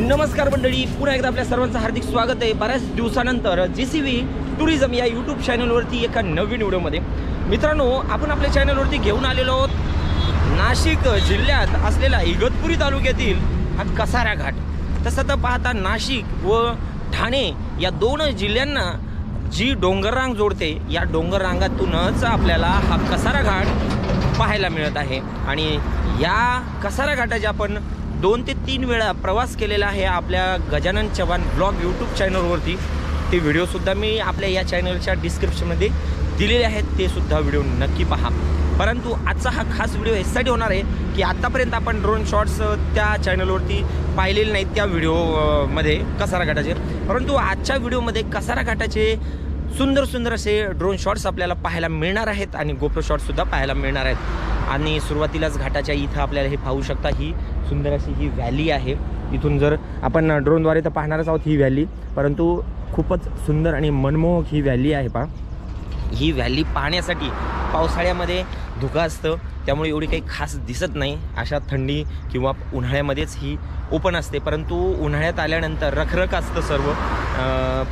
नमस्कार मंडळी, पुन्हा एकदा आपल्या सर्वांचं हार्दिक स्वागत आहे। बऱ्याच दिवसानंतर JCV टुरिझम या यूट्यूब चॅनलवरती एका नवीन व्हिडिओमध्ये मित्रांनो आपण आपल्या चॅनलवरती घेऊन आलेलो आहोत नाशिक जिल्ह्यात असलेला इगतपुरी तालुक्यातील हा कसारा घाट। तसं तर पाहता नाशिक व ठाणे या दोन जिल्ह्यांना जी डोंगररांग जोडते, या डोंगर रांगातूनच आपल्याला हा कसारा घाट पाहायला मिळत आहे। आणि या कसारा घाटाच्या आपण 2 ते 3 वेळा प्रवास केलेला आहे आपल्या गजानन चव्हाण ब्लॉग यूट्यूब चॅनलवरती। ते व्हिडिओसुद्धा मी आपल्या या चॅनलच्या डिस्क्रिप्शनमध्ये दिलेले आहेत, ते सुद्धा व्हिडिओ नक्की पहा। परंतु आजचा हा खास व्हिडिओ यासाठी होणार आहे की आत्तापर्यंत आपण ड्रोन शॉट्स त्या चॅनलवरती पाहिलेले नाहीत त्या व्हिडिओमध्ये कसारा घाटाचे, परंतु आजच्या व्हिडिओमध्ये कसारा घाटाचे सुंदर सुंदर असे ड्रोन शॉट्स आपल्याला पाहायला मिळणार आहेत आणि गोप्रो शॉट्ससुद्धा पाहायला मिळणार आहेत। आणि सुरुवातीलाच घाटाच्या इथं आपल्याला हे पाहू शकता, ही सुंदर अशी ही व्हॅली आहे। इथून जर आपण ड्रोनद्वारे तर पाहणारच आहोत ही व्हॅली, परंतु खूपच सुंदर आणि मनमोहक ही व्हॅली आहे। पहा, ही व्हॅली पाहण्यासाठी पावसाळ्यामध्ये धुकं असतं, त्यामुळे एवढी काही खास दिसत नाही। अशा थंडी किंवा उन्हाळ्यामध्येच ही ओपन असते, परंतु उन्हाळ्यात आल्यानंतर रखरख असतं सर्व,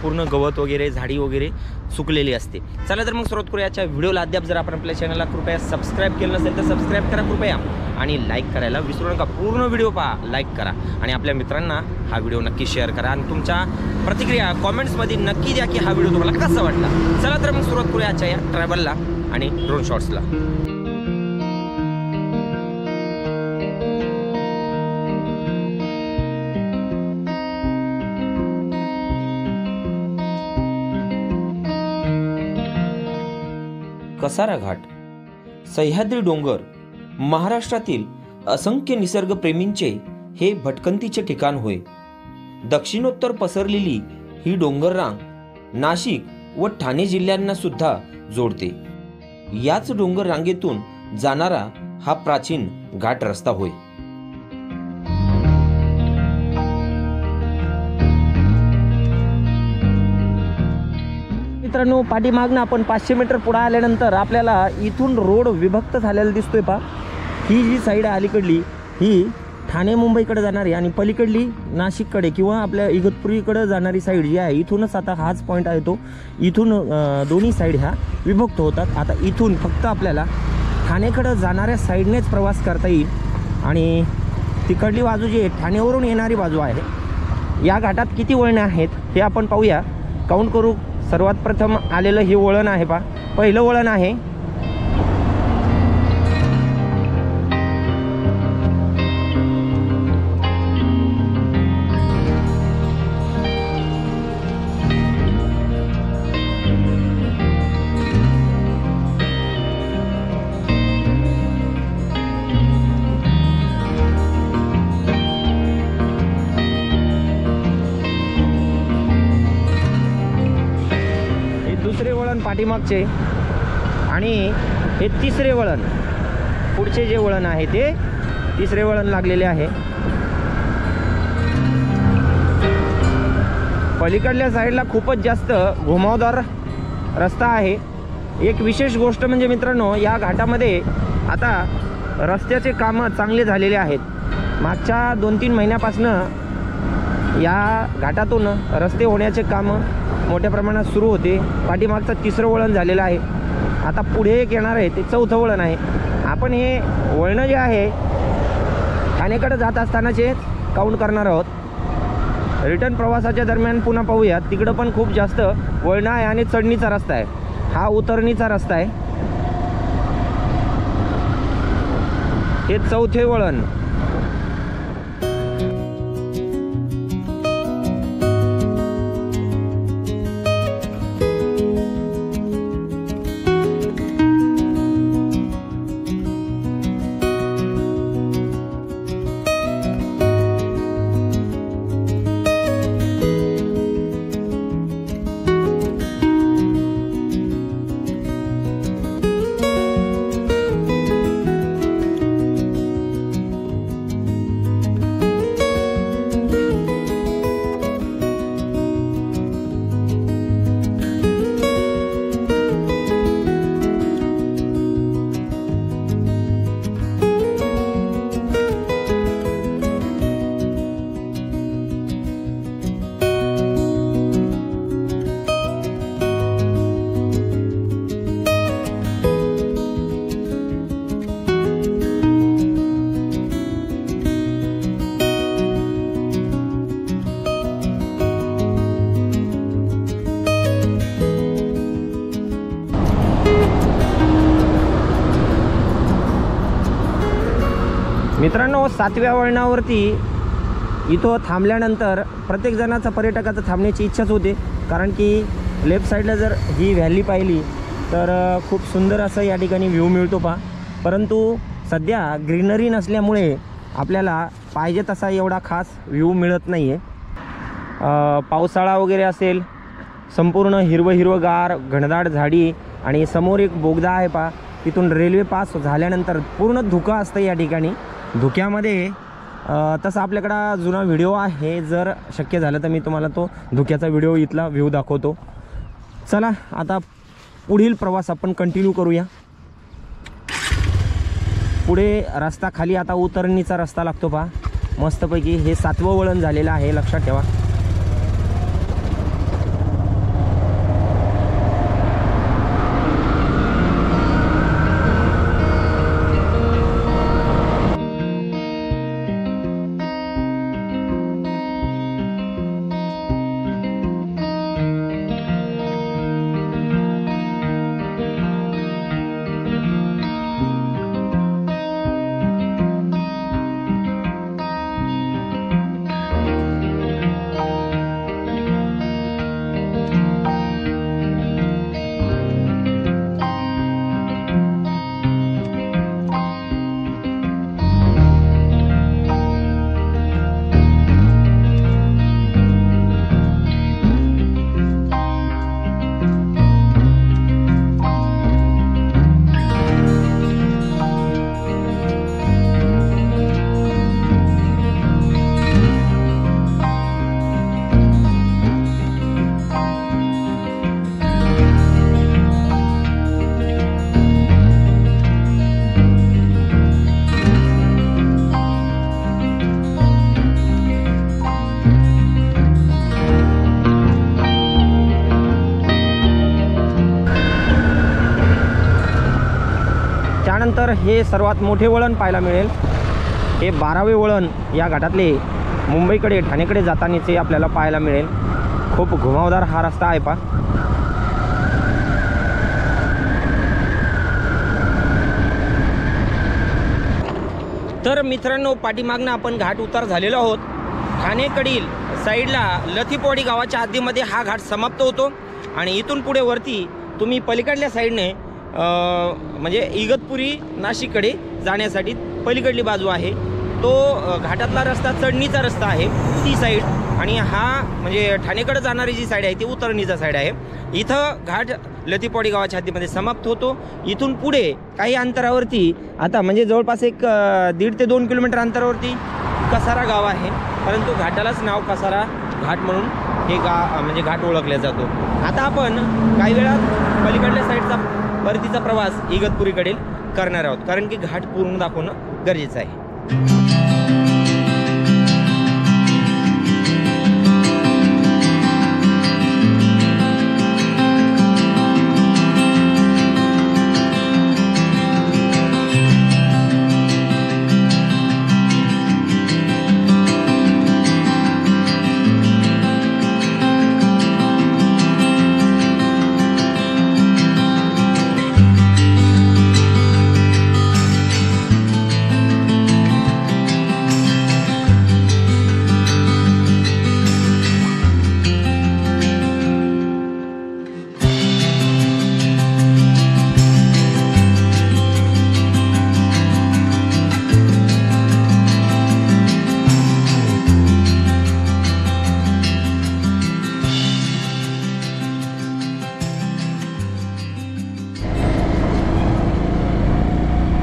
पूर्ण गवत वगैरे झाडी वगैरे सुकलेली असते। चला तर मग सुरुवात करूया आजच्या व्हिडिओला। अद्याप जर आपण आपल्या चॅनलला कृपया सबस्क्राईब केलं नसेल तर सबस्क्राईब करा कृपया, आणि लाईक करायला विसरू नका। पूर्ण व्हिडिओ पहा, लाईक करा आणि आपल्या मित्रांना हा व्हिडिओ नक्की शेअर करा आणि तुमच्या प्रतिक्रिया कॉमेंट्समध्ये नक्की द्या की हा व्हिडिओ तुम्हाला कसा वाटला। चला तर मग सुरुवात करूया आजच्या या ट्रॅव्हलला आणि ड्रोन शॉट्सला। कसारा घाट, सह्याद्री डोंगर, महाराष्ट्रातील असंख्य निसर्गप्रेमींचे हे भटकंतीचे ठिकाण होय। दक्षिणोत्तर पसरलेली ही डोंगररांग नाशिक व ठाणे जिल्ह्यांना सुद्धा जोडते। याच डोंगर रांगेतून जाणारा हा प्राचीन घाट रस्ता होय। मित्रांनो, पाठीमागनं आपण 500 मीटर पुढे आल्यानंतर आपल्याला इथून रोड विभक्त झालेला दिसतोय। पहा, ही जी साईड आहे अलीकडली ही ठाणे मुंबईकडे जाणारी आणि पलीकडली नाशिककडे किंवा आपल्या इगतपुरीकडे जाणारी साईड जी आहे, इथूनच आता हाच पॉईंट आहे तो, इथून दोन्ही साईड ह्या विभक्त होतात। आता इथून फक्त आपल्याला ठाणेकडे जाणाऱ्या साईडनेच प्रवास करता येईल आणि तिकडली बाजू जी आहे ठाणेवरून येणारी बाजू आहे। या घाटात किती वळणे आहेत हे आपण पाहूया, काउंट करू। सर्वात प्रथम आलेलं हे वळण आहे, पहा पहिलं वळण आहे। दुसरे वळण पाठीमागचे आणि हे तिसरे वळण, पुढचे जे वळण आहे ते तिसरे वळण लागलेले आहे। पलीकडल्या साईडला खूपच जास्त घुमावदार रस्ता आहे। एक विशेष गोष्ट म्हणजे मित्रांनो, या घाटामध्ये आता रस्त्याचे कामं चांगले झालेले आहेत। मागच्या 2-3 महिन्यापासून या घाटातून रस्ते होण्याचे कामं मोठ्या प्रमाणात सुरू होते। पाठीमागचं तिसरं वळण झालेलं आहे, आता पुढे एक येणार आहे ते चौथं वळण आहे। आपण हे वळणं जे आहे ठाणेकडे जात असतानाचे काउंट करणार आहोत। रिटर्न प्रवासाच्या दरम्यान पुन्हा पाहूया, तिकडं पण खूप जास्त वळणं आहे आणि चढणीचा रस्ता आहे, हा उतरणीचा रस्ता आहे। हे चौथे वळण। 7व्या वळणावरती इथं थांबल्यानंतर प्रत्येक जणाचा पर्यटकाचं थांबण्याची इच्छाच होते, कारण की लेफ्ट साईडला जर ही व्हॅली पाहिली तर खूप सुंदर असं या ठिकाणी व्ह्यू मिळतो पहा. परंतु सध्या ग्रीनरी नसल्यामुळे आपल्याला पाहिजे तसा एवढा खास व्ह्यू मिळत नाही आहे. पावसाळा वगैरे असेल, संपूर्ण हिरवंगार घनदाट झाडी आणि समोर एक बोगदा आहे पहा. तिथून रेल्वे पास झाल्यानंतर पूर्ण धुकं असतं या ठिकाणी. धुक्यामध्ये तसा आपल्याकडं जुना व्हिडिओ आहे, जर शक्य झालं तर मी तुम्हाला तो धुक्याचा व्हिडिओ इथला व्ह्यू दाखवतो. चला आता पुढील प्रवास आपण कंटिन्यू करूया. पुढे रस्ता खाली आता उतरणीचा रस्ता लागतो पहा मस्तपैकी. हे 7वं वळण झालेलं आहे, लक्षात ठेवा. त्यानंतर हे सर्वात मोठे वळण पाहायला मिळेल. हे 12वे वळण या घाटातले मुंबईकडे ठाणेकडे जातानाचे आपल्याला पाहायला मिळेल. खूप घुमावदार हा रस्ता आहे पहा. तर मित्रांनो, पाठीमागनं आपण घाट उतार झालेलो आहोत. ठाणेकडील साईडला लथीपवाडी गावाच्या हद्दीमध्ये हा घाट समाप्त होतो आणि इथून पुढे वरती तुम्ही पलीकडल्या साईडने म्हणजे इगतपुरी नाशिककडे जाण्यासाठी पलीकडली बाजू आहे, तो घाटातला रस्ता चढणीचा रस्ता आहे ती साईड. आणि हा म्हणजे ठाणेकडे जाणारी जी साईड आहे ती उतरणीचा साईड आहे. इथं घाट लथीपवाडी गावाच्या हद्दीमध्ये समाप्त होतो. इथून पुढे काही अंतरावरती आता म्हणजे जवळपास एक 1.5 ते 2 किलोमीटर अंतरावरती कसारा गाव आहे, परंतु घाटालाच नाव कसारा घाट म्हणून हे म्हणजे घाट ओळखला जातो. आता आपण काही वेळात पलीकडल्या साईडचा परतीचा प्रवास इगतपुरीकडील करणार आहोत, कारण की घाट पूर्ण दाखवणं गरजेचं आहे.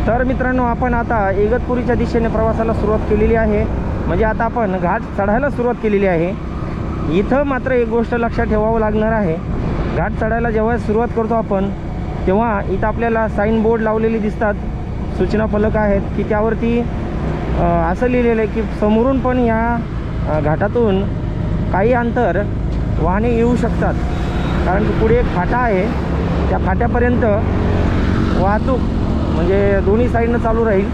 तर मित्रांनो, आपण आता इगतपुरीच्या दिशेने प्रवासाला सुरुवात केलेली आहे. म्हणजे आता आपण घाट चढायला सुरुवात केलेली आहे. इथं मात्र एक गोष्ट लक्षात ठेवावं लागणार आहे. घाट चढायला जेव्हा सुरुवात करतो आपण, तेव्हा इथं आपल्याला साईन बोर्ड लावलेली दिसतात, सूचना फलक आहेत की त्यावरती असं लिहिलेलं आहे की समोरून पण या घाटातून काही अंतर वाहने येऊ शकतात, कारण की पुढे एक फाटा आहे. त्या फाट्यापर्यंत वाहतूक म्हणजे दोन्ही साईडनं चालू राहील.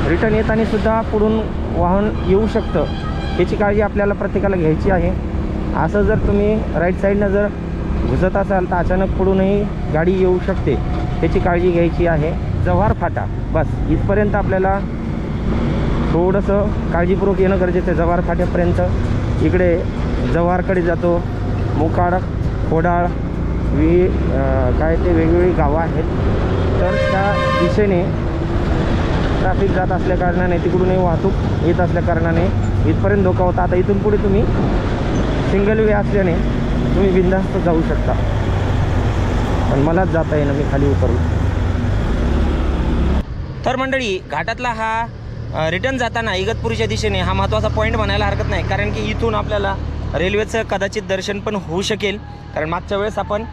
रिटर्न येताना सुद्धा पुढून वाहन येऊ शकतं, याची काळजी आपल्याला प्रत्येकाला घ्यायची आहे. असं जर तुम्ही राईट साईडनं जर घुसत असाल तर अचानक पुढूनही गाडी येऊ शकते, त्याची काळजी घ्यायची आहे. जव्हार फाटा, बस इथपर्यंत आपल्याला थोडंसं काळजीपूर्वक येणं गरजेचं आहे. जव्हार फाट्यापर्यंत इकडे जव्हारकडे जातो, मुकाड, खोडाळ, काय ते वेगवेगळी गावं आहेत. तर त्या दिशेने ट्रॅफिक जात असल्या कारणाने, तिकडूनही वाहतूक येत असल्या कारणाने इथपर्यंत धोका होता. आता इथून पुढे तुम्ही सिंगल वे असल्याने तुम्ही बिनधास्त जाऊ शकता, पण मलाच जाता येईना, मी खाली उतरलो. तर मंडळी, घाटातला हा रिटर्न जाताना इगतपुरीच्या दिशेने हा महत्त्वाचा पॉईंट म्हणायला हरकत नाही, कारण की इथून आपल्याला रेल्वेचं कदाचित दर्शन पण होऊ शकेल. कारण मागच्या वेळेस आपण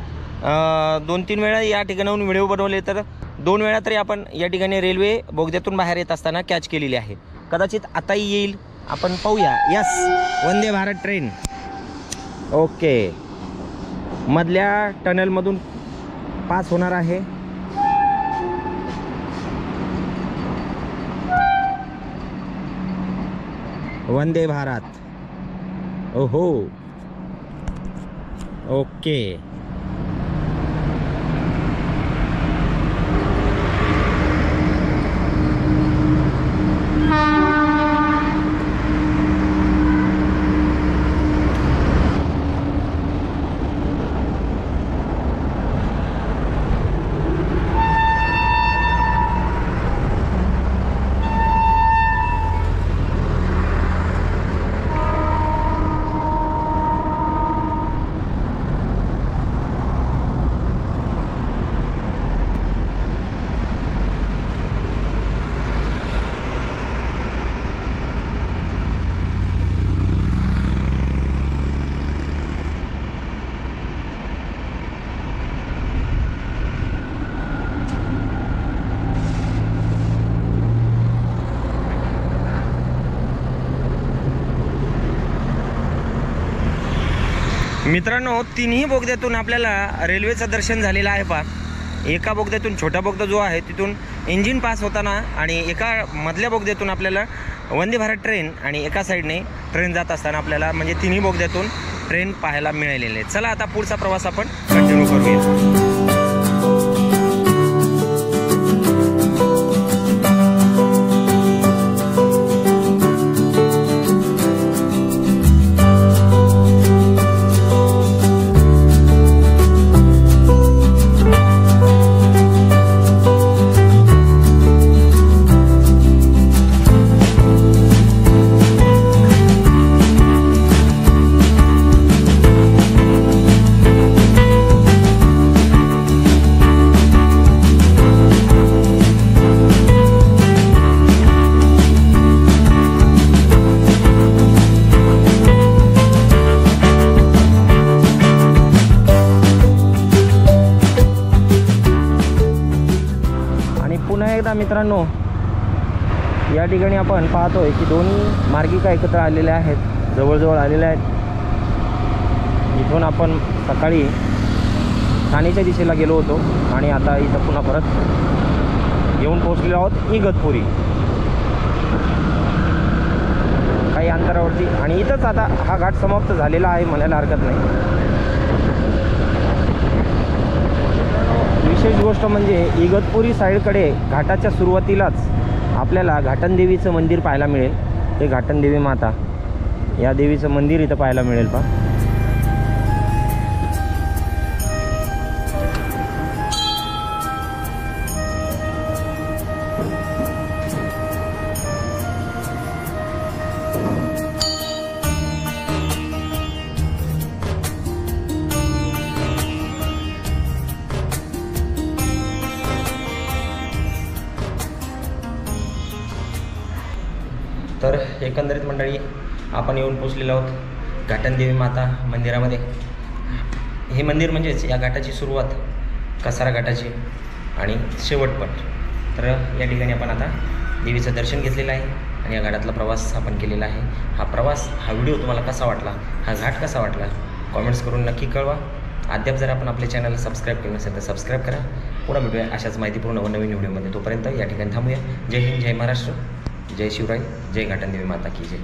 2-3 वेळा या ठिकाणाहून व्हिडिओ बनवले, तर 2 वेळा तरी आपण या ठिकाणी रेल्वे बोगद्यातून बाहेर येत असताना कॅच केलेली आहे. कदाचित आताही येईल, आपण पाहूया. Yes, Vande Bharat train. Okay, मधल्या टनेलमधून पास होणार आहे. वंदे भारत. ओहो, ओके. मित्रांनो, तिन्ही बोगद्यातून आपल्याला रेल्वेचं दर्शन झालेलं आहे. पहा, एका बोगद्यातून, छोटा बोगदा जो आहे तिथून इंजिन पास होताना, आणि एका मधल्या बोगद्यातून आपल्याला वंदे भारत ट्रेन, आणि एका साईडने ट्रेन जात असताना आपल्याला म्हणजे तिन्ही बोगद्यातून ट्रेन पाहायला मिळालेले आहे. चला आता पुढचा प्रवास आपण कंटिन्यू करूया. मित्रांनो, या ठिकाणी आपण पाहतोय की दोन्ही मार्गिका एकत्र आलेल्या आहेत, जवळजवळ आलेल्या आहेत. इथून आपण सकाळी ठाणेच्या दिशेला गेलो होतो आणि आता इथं पुन्हा परत येऊन पोहोचलेलो आहोत इगतपुरी, काही अंतरावरती. आणि इथंच आता हा घाट समाप्त झालेला आहे म्हणायला हरकत नाही. विशेष गोष्ट म्हणजे इगतपुरी साईडकडे घाटाच्या सुरुवातीलाच आपल्याला घाटनदेवीचं मंदिर पाहायला मिळेल. हे घाटनदेवी माता, या देवीचं मंदिर इथं पाहायला मिळेल. पहा, तर एकंदरीत मंडळी आपण येऊन पोचलेलो आहोत घाटनदेवी माता मंदिरामध्ये. हे मंदिर म्हणजेच या घाटाची सुरुवात कसारा घाटाची आणि शेवट पण. तर या ठिकाणी आपण आता देवीचं दर्शन घेतलेलं आहे आणि या घाटातला प्रवास आपण केलेला आहे. हा प्रवास, हा व्हिडिओ तुम्हाला कसा वाटला, हा घाट कसा वाटला, कॉमेंट्स करून नक्की कळवा. अद्याप जर आपण आपल्या चॅनलला सबस्क्राईब केलं नसेल तर सबस्क्राईब करा. पुन्हा भेटूया अशाच माहितीपूर्ण व नवीन व्हिडिओमध्ये. तोपर्यंत या ठिकाणी थांबूया. जय हिंद, जय महाराष्ट्र, जय शिवराय, जय घाटनदेवी माता की जय.